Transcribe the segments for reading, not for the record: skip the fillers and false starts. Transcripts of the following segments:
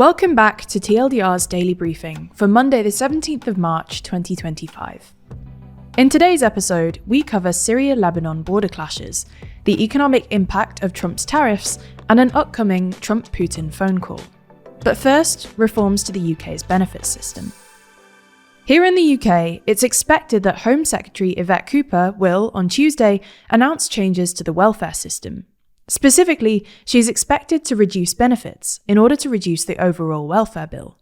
Welcome back to TLDR's daily briefing for Monday the 17th of March 2025. In today's episode, we cover Syria-Lebanon border clashes, the economic impact of Trump's tariffs, and an upcoming Trump-Putin phone call. But first, reforms to the UK's benefits system. Here in the UK, it's expected that Home Secretary Yvette Cooper will, on Tuesday, announce changes to the welfare system. Specifically, she is expected to reduce benefits in order to reduce the overall welfare bill.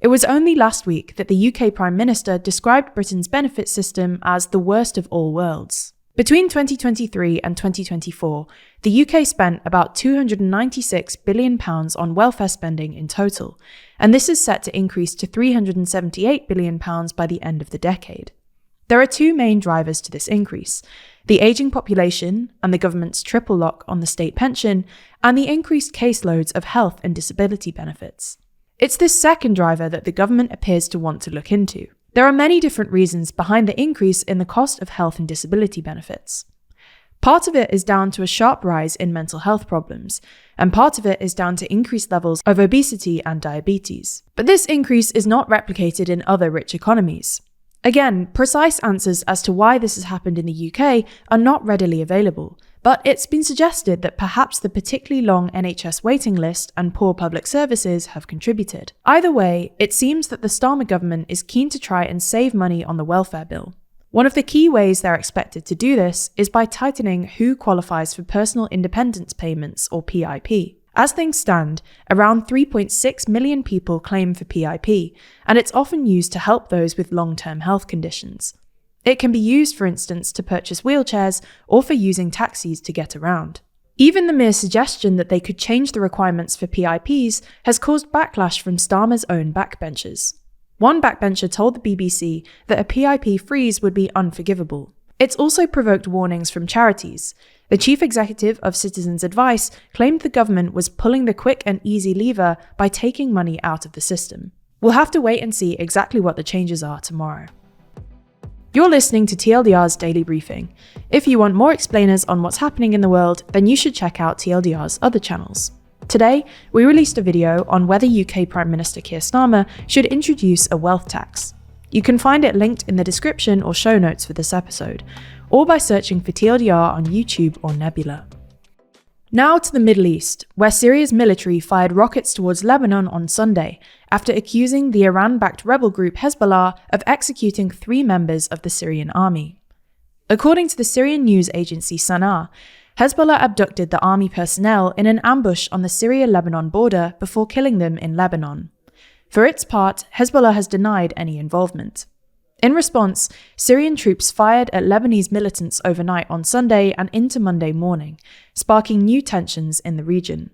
It was only last week that the UK Prime Minister described Britain's benefit system as the worst of all worlds. Between 2023 and 2024, the UK spent about £296 billion on welfare spending in total, and this is set to increase to £378 billion by the end of the decade. There are two main drivers to this increase: the ageing population and the government's triple lock on the state pension, and the increased caseloads of health and disability benefits. It's this second driver that the government appears to want to look into. There are many different reasons behind the increase in the cost of health and disability benefits. Part of it is down to a sharp rise in mental health problems, and part of it is down to increased levels of obesity and diabetes. But this increase is not replicated in other rich economies. Again, precise answers as to why this has happened in the UK are not readily available, but it's been suggested that perhaps the particularly long NHS waiting list and poor public services have contributed. Either way, it seems that the Starmer government is keen to try and save money on the welfare bill. One of the key ways they're expected to do this is by tightening who qualifies for personal independence payments, or PIP. As things stand, around 3.6 million people claim for PIP, and it's often used to help those with long-term health conditions. It can be used, for instance, to purchase wheelchairs or for using taxis to get around. Even the mere suggestion that they could change the requirements for PIPs has caused backlash from Starmer's own backbenchers. One backbencher told the BBC that a PIP freeze would be unforgivable. It's also provoked warnings from charities. The chief executive of Citizens Advice claimed the government was pulling the quick and easy lever by taking money out of the system. We'll have to wait and see exactly what the changes are tomorrow. You're listening to TLDR's daily briefing. If you want more explainers on what's happening in the world, then you should check out TLDR's other channels. Today, we released a video on whether UK Prime Minister Keir Starmer should introduce a wealth tax. You can find it linked in the description or show notes for this episode, or by searching for TLDR on YouTube or Nebula. Now to the Middle East, where Syria's military fired rockets towards Lebanon on Sunday after accusing the Iran-backed rebel group Hezbollah of executing 3 members of the Syrian army. According to the Syrian news agency Sana, Hezbollah abducted the army personnel in an ambush on the Syria-Lebanon border before killing them in Lebanon. For its part, Hezbollah has denied any involvement. In response, Syrian troops fired at Lebanese militants overnight on Sunday and into Monday morning, sparking new tensions in the region.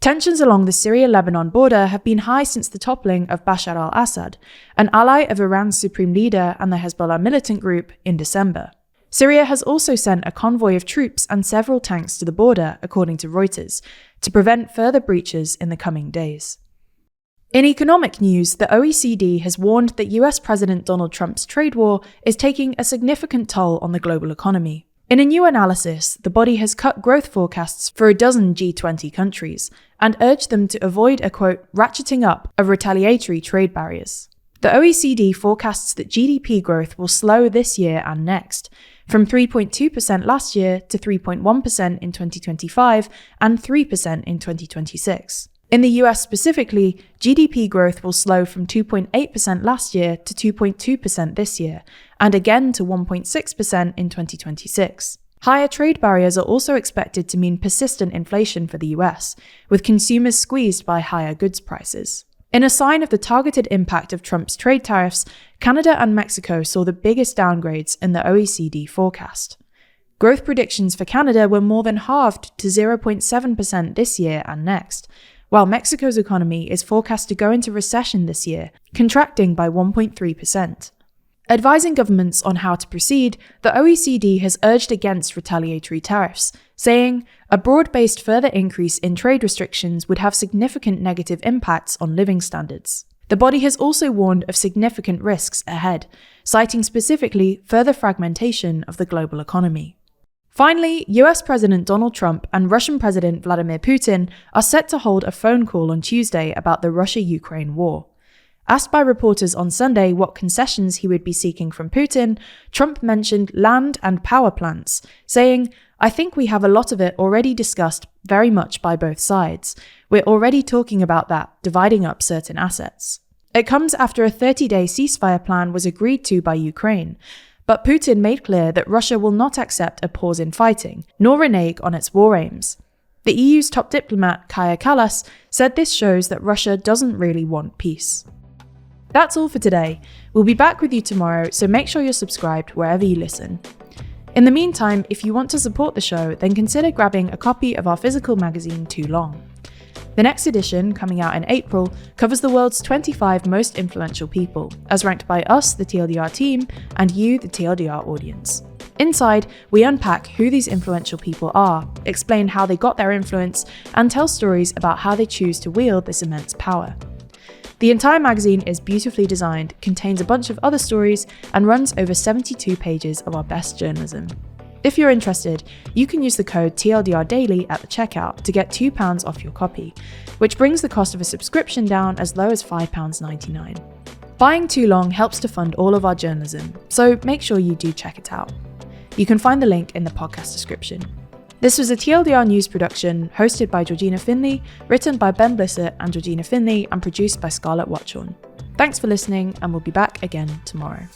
Tensions along the Syria-Lebanon border have been high since the toppling of Bashar al-Assad, an ally of Iran's supreme leader and the Hezbollah militant group, in December. Syria has also sent a convoy of troops and several tanks to the border, according to Reuters, to prevent further breaches in the coming days. In economic news, the OECD has warned that US President Donald Trump's trade war is taking a significant toll on the global economy. In a new analysis, the body has cut growth forecasts for a dozen G20 countries and urged them to avoid a, quote, ratcheting up of retaliatory trade barriers. The OECD forecasts that GDP growth will slow this year and next, from 3.2% last year to 3.1% in 2025 and 3% in 2026. In the US specifically, GDP growth will slow from 2.8% last year to 2.2% this year, and again to 1.6% in 2026. Higher trade barriers are also expected to mean persistent inflation for the US, with consumers squeezed by higher goods prices. In a sign of the targeted impact of Trump's trade tariffs, Canada and Mexico saw the biggest downgrades in the OECD forecast. Growth predictions for Canada were more than halved to 0.7% this year and next, while Mexico's economy is forecast to go into recession this year, contracting by 1.3%. Advising governments on how to proceed, the OECD has urged against retaliatory tariffs, saying a broad-based further increase in trade restrictions would have significant negative impacts on living standards. The body has also warned of significant risks ahead, citing specifically further fragmentation of the global economy. Finally, US President Donald Trump and Russian President Vladimir Putin are set to hold a phone call on Tuesday about the Russia-Ukraine war. Asked by reporters on Sunday what concessions he would be seeking from Putin, Trump mentioned land and power plants, saying, "I think we have a lot of it already discussed very much by both sides. We're already talking about that, dividing up certain assets." It comes after a 30-day ceasefire plan was agreed to by Ukraine, but Putin made clear that Russia will not accept a pause in fighting, nor renege on its war aims. The EU's top diplomat, Kaja Kallas, said this shows that Russia doesn't really want peace. That's all for today. We'll be back with you tomorrow, so make sure you're subscribed wherever you listen. In the meantime, if you want to support the show, then consider grabbing a copy of our physical magazine Too Long. The next edition, coming out in April, covers the world's 25 most influential people, as ranked by us, the TLDR team, and you, the TLDR audience. Inside, we unpack who these influential people are, explain how they got their influence, and tell stories about how they choose to wield this immense power. The entire magazine is beautifully designed, contains a bunch of other stories, and runs over 72 pages of our best journalism. If you're interested, you can use the code TLDRDaily at the checkout to get £2 off your copy, which brings the cost of a subscription down as low as £5.99. Buying Too Long helps to fund all of our journalism, so make sure you do check it out. You can find the link in the podcast description. This was a TLDR news production hosted by Georgina Findlay, written by Ben Blissett and Georgina Findlay, and produced by Scarlett Watchorn. Thanks for listening, and we'll be back again tomorrow.